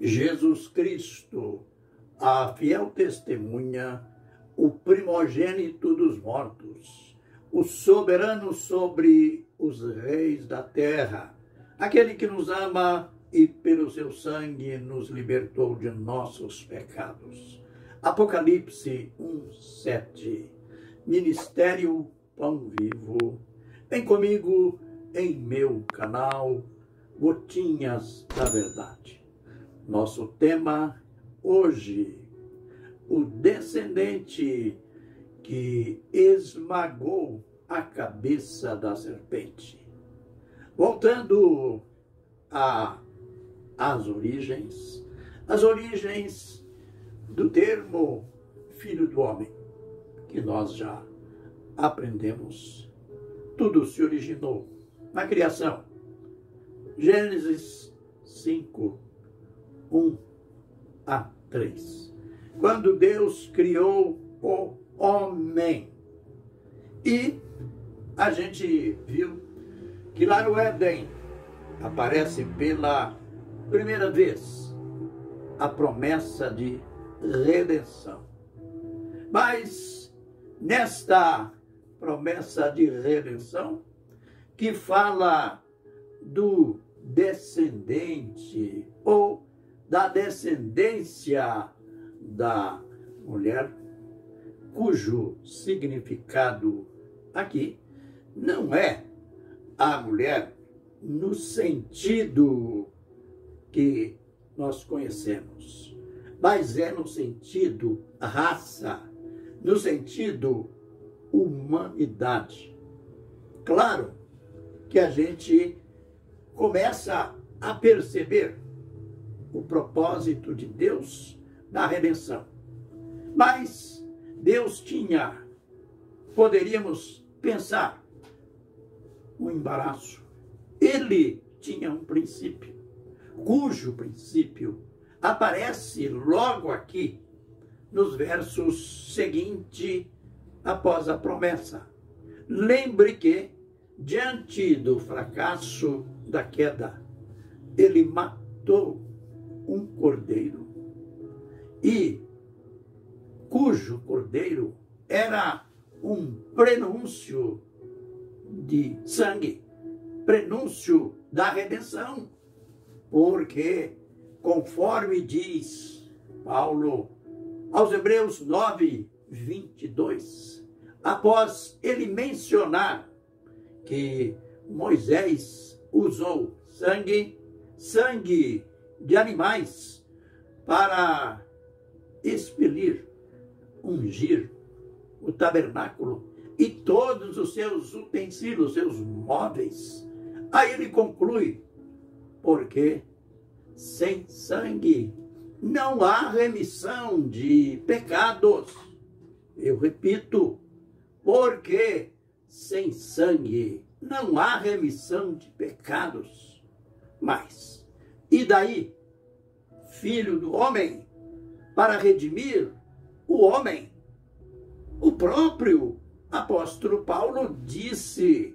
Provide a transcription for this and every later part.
Jesus Cristo, a fiel testemunha, o primogênito dos mortos, o soberano sobre os reis da terra, aquele que nos ama e pelo seu sangue nos libertou de nossos pecados. Apocalipse 1:7. Ministério Pão Vivo. Vem comigo em meu canal Gotinhas da Verdade. Nosso tema hoje: o descendente que esmagou a cabeça da serpente. Voltando às origens do termo filho do homem, que nós já aprendemos. Tudo se originou na criação. Gênesis 5, 1 a 3. Quando Deus criou o homem. E a gente viu que lá no Éden aparece pela primeira vez a promessa de redenção. Mas nesta promessa de redenção, que fala do descendente ou da descendência da mulher, cujo significado aqui não é a mulher no sentido que nós conhecemos, mas é no sentido raça, no sentido humanidade. Claro que a gente começa a perceber o propósito de Deus na redenção. Mas Deus tinha, poderíamos pensar, um embaraço. Ele tinha um princípio, cujo princípio aparece logo aqui nos versos seguintes após a promessa. Lembre que, diante do fracasso da queda, ele matou um cordeiro, e cujo cordeiro era um prenúncio de sangue, prenúncio da redenção, porque, conforme diz Paulo aos Hebreus 9:22, após ele mencionar que Moisés usou sangue de animais para expelir, ungir o tabernáculo e todos os seus utensílios, seus móveis. Aí ele conclui: porque sem sangue não há remissão de pecados. Eu repito, porque sem sangue não há remissão de pecados. Mas, e daí, filho do homem, para redimir o homem? O próprio apóstolo Paulo disse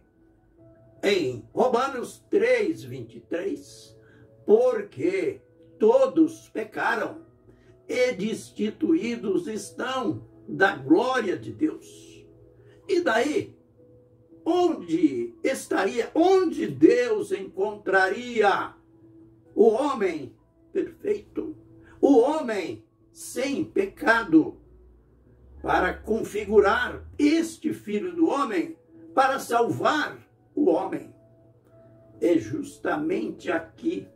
em Romanos 3:23, porque todos pecaram e destituídos estão da glória de Deus. E daí, onde Deus encontraria o homem perfeito, o homem sem pecado, para configurar este filho do homem, para salvar o homem? É justamente aqui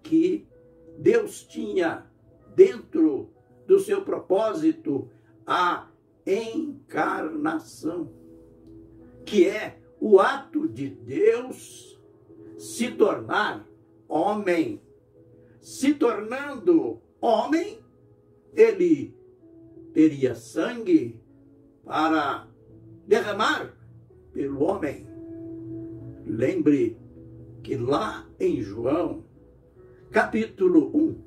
que Deus tinha, dentro do seu propósito, a encarnação, que é o ato de Deus se tornar homem. Se tornando homem, ele teria sangue para derramar pelo homem. Lembre que lá em João, capítulo 1,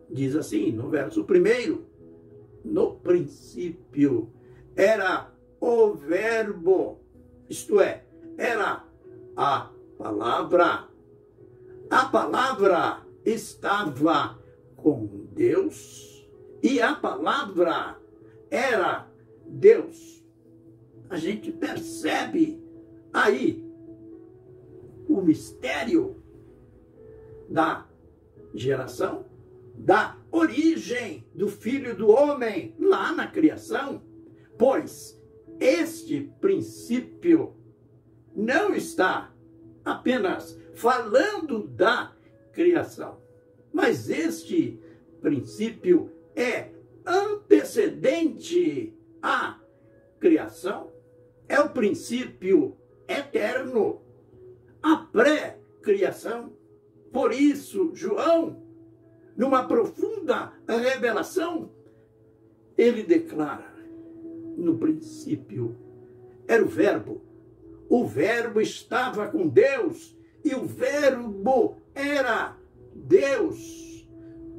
diz assim, no verso 1, no princípio era o verbo, isto é, era a palavra. A palavra estava com Deus e a palavra era Deus. A gente percebe aí o mistério da geração, da origem do Filho do Homem lá na criação, pois este princípio não está apenas falando da criação, mas este princípio é antecedente à criação, é o princípio eterno, a pré-criação. Por isso, João, numa profunda revelação, ele declara: no princípio era o verbo estava com Deus, e o verbo era Deus.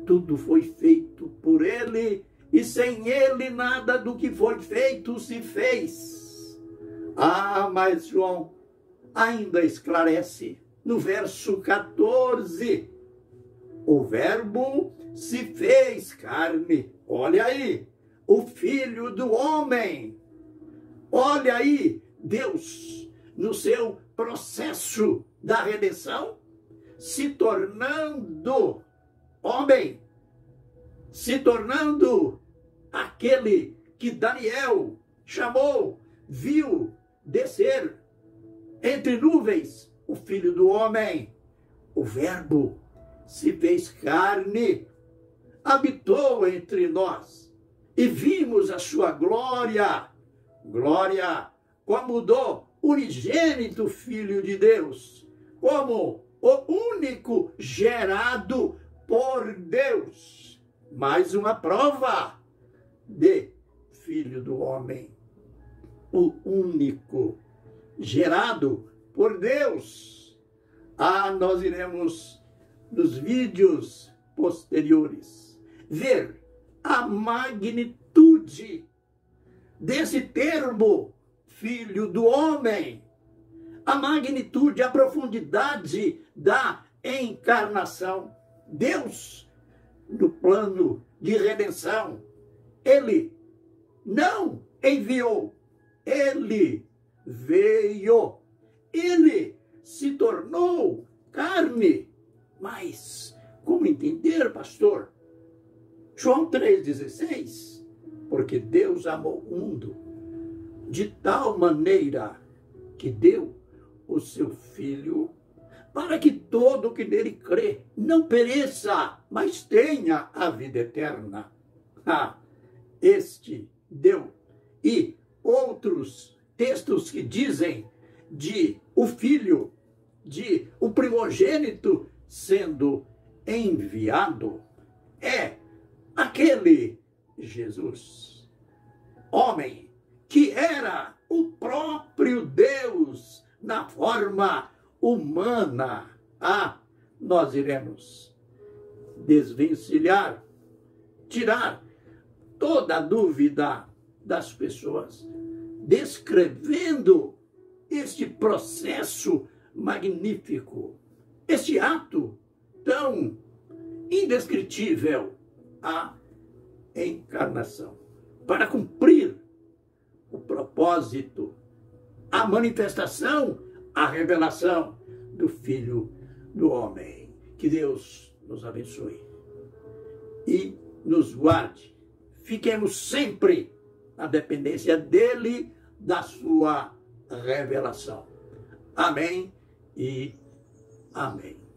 Tudo foi feito por ele, e sem ele nada do que foi feito se fez. Ah, mas João ainda esclarece no verso 14: o verbo se fez carne. Olha aí, o Filho do Homem. Olha aí, Deus, no seu processo da redenção, se tornando homem, se tornando aquele que Daniel chamou, viu descer entre nuvens, o Filho do Homem. O Verbo se fez carne, habitou entre nós e vimos a sua glória, glória como do unigênito Filho de Deus, como o único gerado por Deus. Mais uma prova de Filho do Homem, o único gerado por Deus. Ah, nós iremos nos vídeos posteriores ver a magnitude desse termo Filho do Homem, a magnitude, a profundidade da encarnação. Deus, no plano de redenção, ele não enviou, ele veio, ele se tornou carne. Mas como entender, pastor? João 3,16, porque Deus amou o mundo de tal maneira que deu o seu Filho, para que todo o que nele crê não pereça, mas tenha a vida eterna. Ah, este deu. E outros textos que dizem de o Filho, de o primogênito sendo enviado, é aquele Jesus, homem, que era o próprio Deus na forma humana. Ah, nós iremos desvencilhar, tirar toda a dúvida das pessoas, descrevendo este processo magnífico, este ato tão indescritível, a encarnação, para cumprir o propósito, a manifestação, a revelação do Filho do Homem. Que Deus nos abençoe e nos guarde. Fiquemos sempre na dependência dele, da sua revelação. Amém e amém.